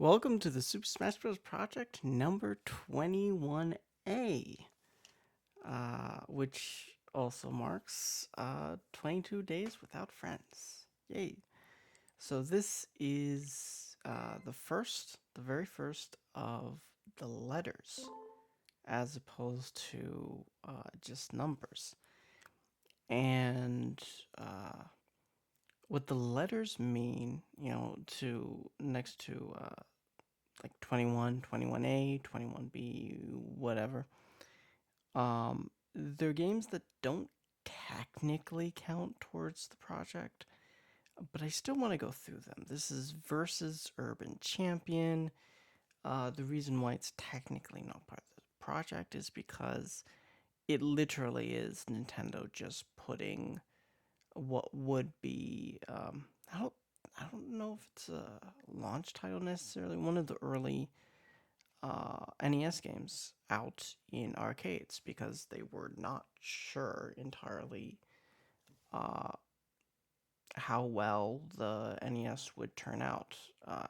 Welcome to the Super Smash Bros. Project number 21A, which also marks 22 days without friends. Yay. So this is the very first of the letters, as opposed to just numbers. And what the letters mean, next to like 21, 21A, 21B, whatever. They're games that don't technically count towards the project, but I still want to go through them. This is versus Urban Champion. The reason why it's technically not part of the project is because it literally is Nintendo just putting what would be I don't I don't know if it's a launch title necessarily, one of the early NES games out in arcades because they were not sure entirely uh, how well the NES would turn out.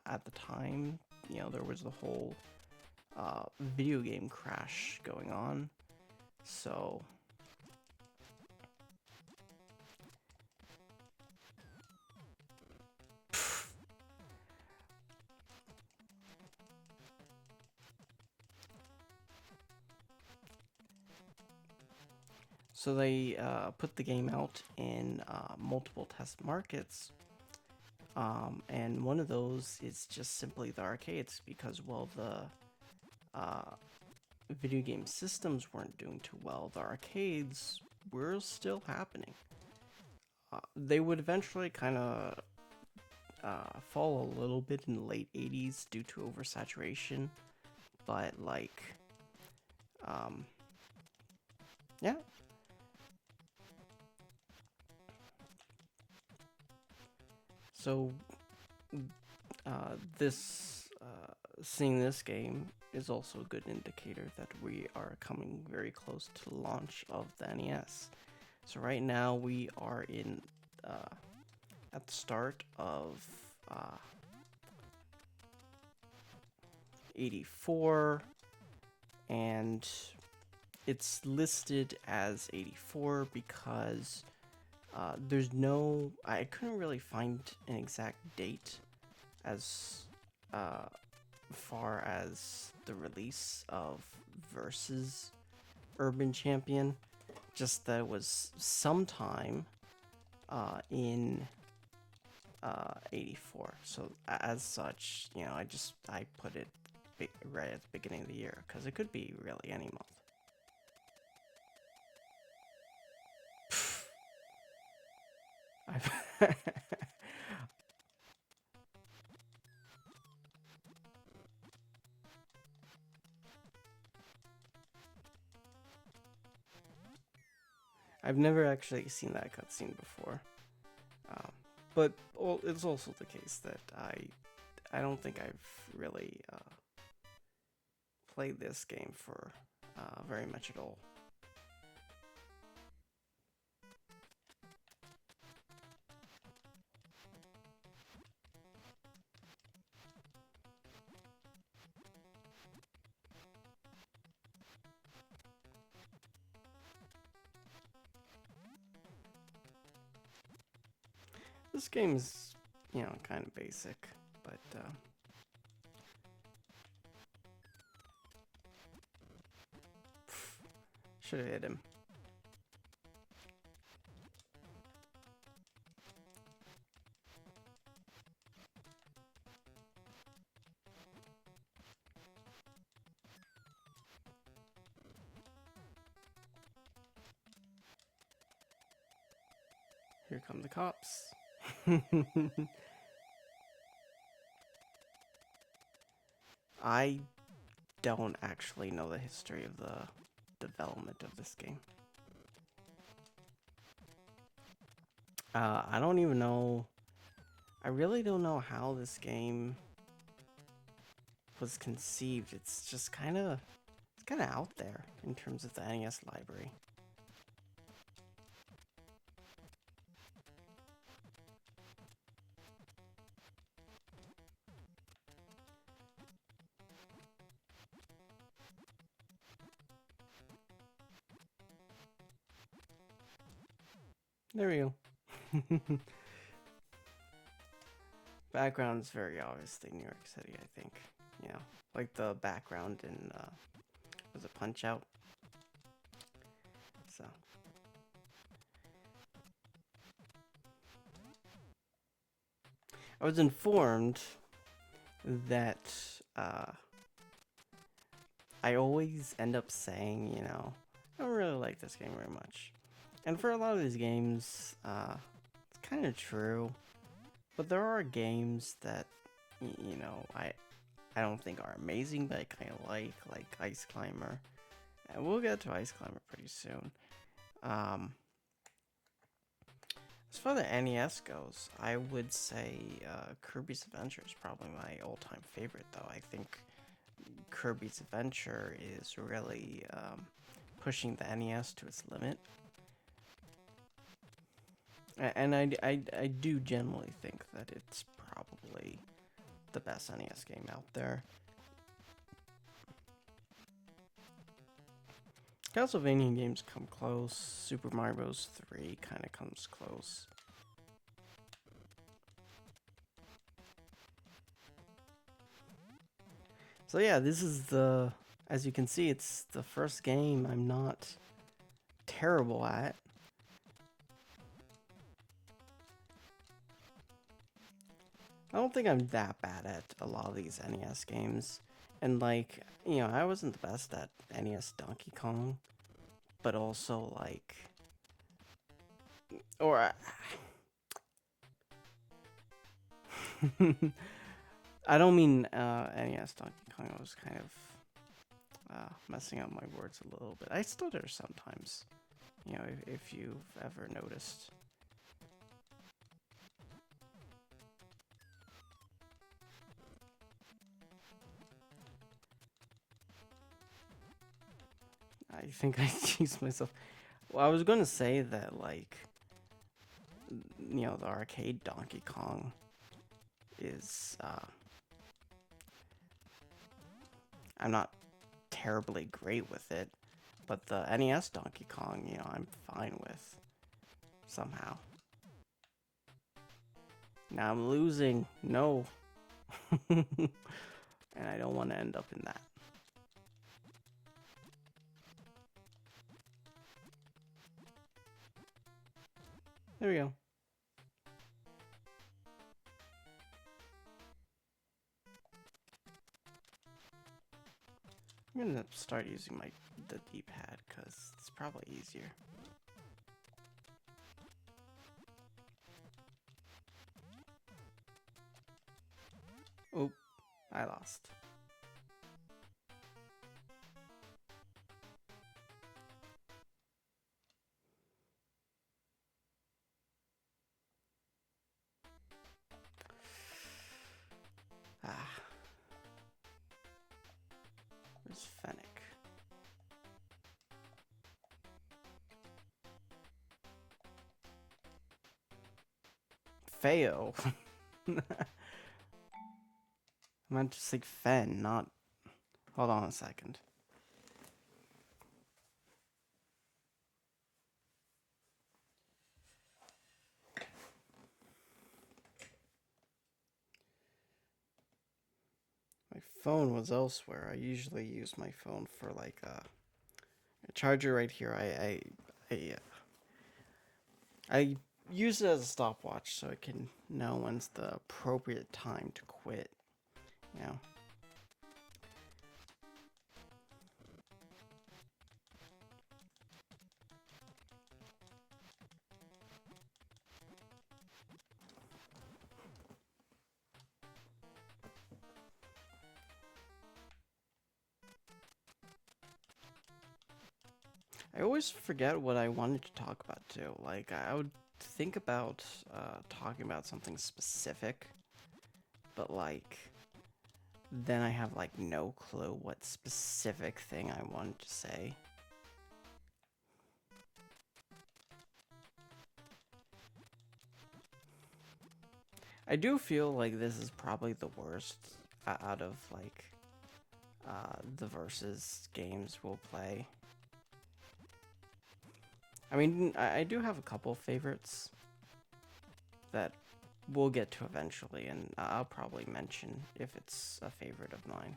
At the time, there was the whole video game crash going on. So, so they put the game out in multiple test markets. And one of those is just simply the arcades because, well, the video game systems weren't doing too well. The arcades were still happening. They would eventually kind of fall a little bit in the late 80s due to oversaturation, but um, yeah. So this seeing this game is also a good indicator that we are coming very close to the launch of the NES. So right now we are in at the start of 84, and it's listed as 84 because I couldn't really find an exact date as far as the release of Versus Urban Champion, just that it was sometime in 84. So as such, I put it right at the beginning of the year because it could be really any month. I've never actually seen that cutscene before, but it's also the case that I don't think I've really played this game for very much at all. This game is, kind of basic, but should have hit him. Here come the cops. I don't actually know the history of the development of this game. I don't even know. I really don't know how this game was conceived. It's just kind of out there in terms of the NES library. There we go. Background is very obviously New York City, I think. You know, like the background in was it Punch Out? So I was informed that I always end up saying, you know, I don't really like this game very much. And for a lot of these games, it's kind of true. But there are games that, you know, I don't think are amazing, but I kind of like Ice Climber. And we'll get to Ice Climber pretty soon. As far as the NES goes, I would say Kirby's Adventure is probably my all-time favorite, though. I think Kirby's Adventure is really pushing the NES to its limit. And I do generally think that it's probably the best NES game out there. Castlevania games come close. Super Mario Bros. 3 kind of comes close. So yeah, this is the, as you can see, it's the first game I'm not terrible at. I don't think I'm that bad at a lot of these NES games. And like, you know, I wasn't the best at NES Donkey Kong, but also like, or I don't mean NES Donkey Kong. I was kind of messing up my words a little bit. I stutter sometimes, you know, if you've ever noticed. I think I used myself. Well, I was going to say that, like, you know, the arcade Donkey Kong is, I'm not terribly great with it, but the NES Donkey Kong, you know, I'm fine with somehow. Now I'm losing. No. And I don't want to end up in that. There we go. I'm gonna start using the D-pad because it's probably easier. Oh, I lost. Ah, where's Fennec? Feo. I meant to say Fen, not. Hold on a second. My phone was elsewhere. I usually use my phone for like a charger right here. I use it as a stopwatch so I can know when's the appropriate time to quit. You know. I always forget what I wanted to talk about too. Like I would think about talking about something specific, but like then I have like no clue what specific thing I wanted to say. I do feel like this is probably the worst out of like the versus games we'll play. I mean, I do have a couple favorites that we'll get to eventually, and I'll probably mention if it's a favorite of mine.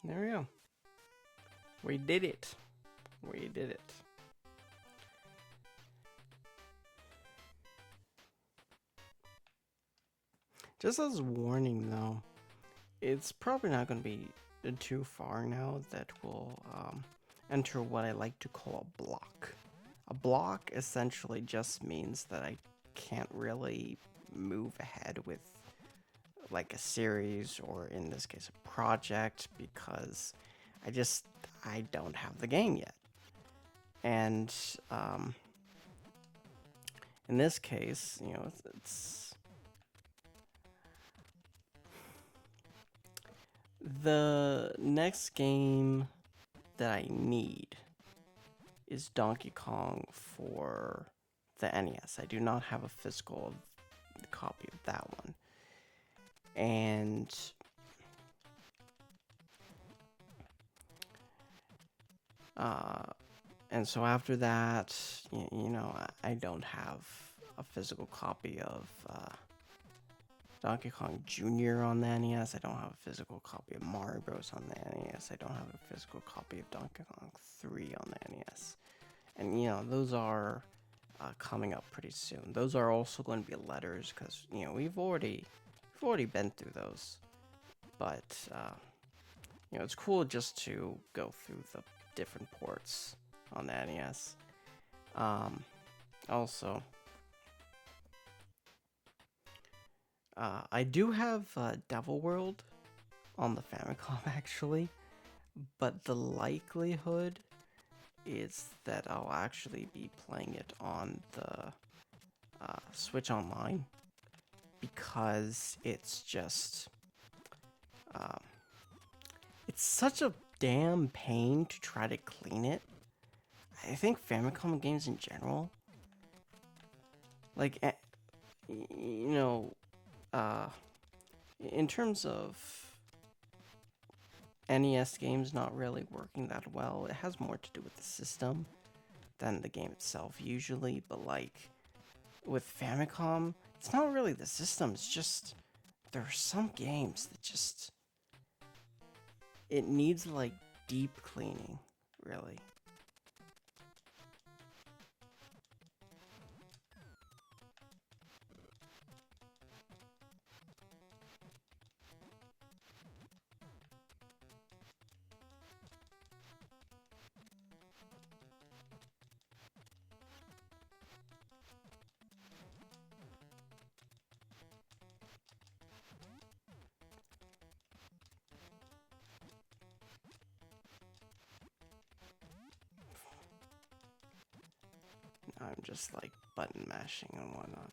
There we go. We did it. We did it. Just as a warning, though, it's probably not going to be too far now that we'll enter what I like to call a block. A block essentially just means that I can't really move ahead with like a series, or in this case a project, because I don't have the game yet. And in this case, you know, it's the next game that I need is Donkey Kong for the NES. I do not have a physical copy of that one. And so after that, you know, I don't have a physical copy of Donkey Kong Jr. on the NES. I don't have a physical copy of Mario Bros. On the NES. I don't have a physical copy of Donkey Kong 3 on the NES. And, you know, those are coming up pretty soon. Those are also going to be letters, because, you know, we've already been through those. But, you know, it's cool just to go through the different ports on the NES. Also, I do have Devil World on the Famicom, actually, but the likelihood is that I'll actually be playing it on the Switch Online, because it's just it's such a damn pain to try to clean it. I think Famicom games in general, like, you know, in terms of NES games not really working that well, it has more to do with the system than the game itself usually. But like with Famicom, it's not really the system, it's just there are some games that just, it needs like deep cleaning, really. I'm just like button mashing and whatnot.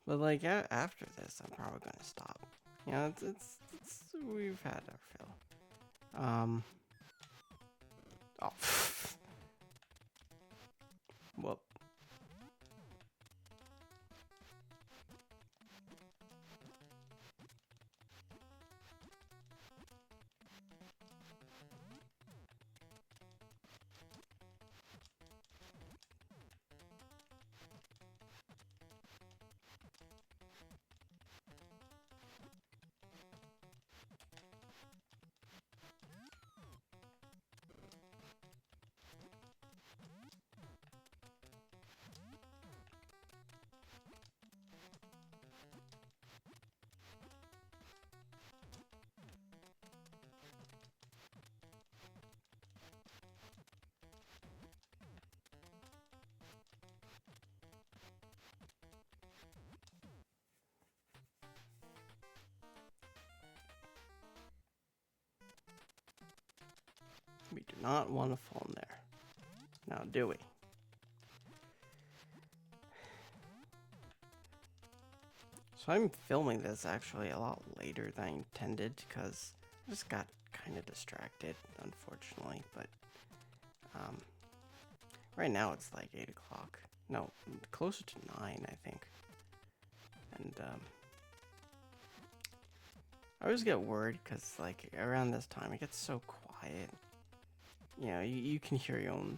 But like after this, I'm probably gonna stop. You know, it's we've had our fill. Oh, well. We do not want to fall in there. Now, do we? So I'm filming this actually a lot later than I intended because I just got kind of distracted, unfortunately. But right now it's like 8 o'clock. No, closer to 9, I think. And I always get worried because like around this time it gets so quiet. You know, you can hear your own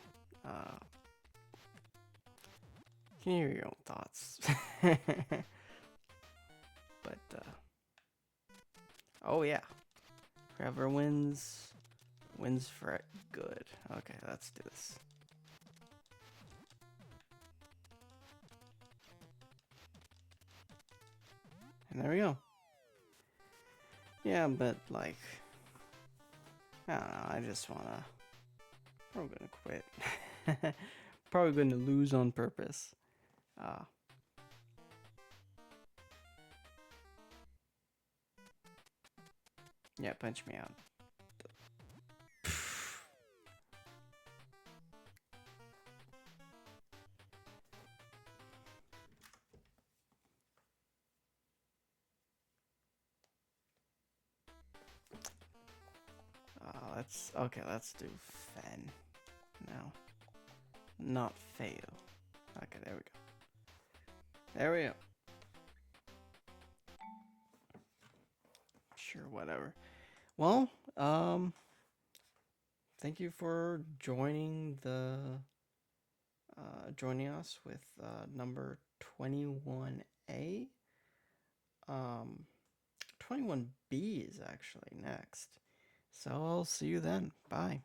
thoughts. But oh yeah, whoever wins for good. Okay, let's do this. And there we go. Yeah, but like, I don't know. I just wanna. I'm gonna quit. Probably going to lose on purpose. Yeah, punch me out. Let's okay. Let's do Fen now, not fail. Okay, there we go. There we go. Sure, whatever. Well, thank you for joining joining us with number 21A. 21B is actually next. So I'll see you then. Bye.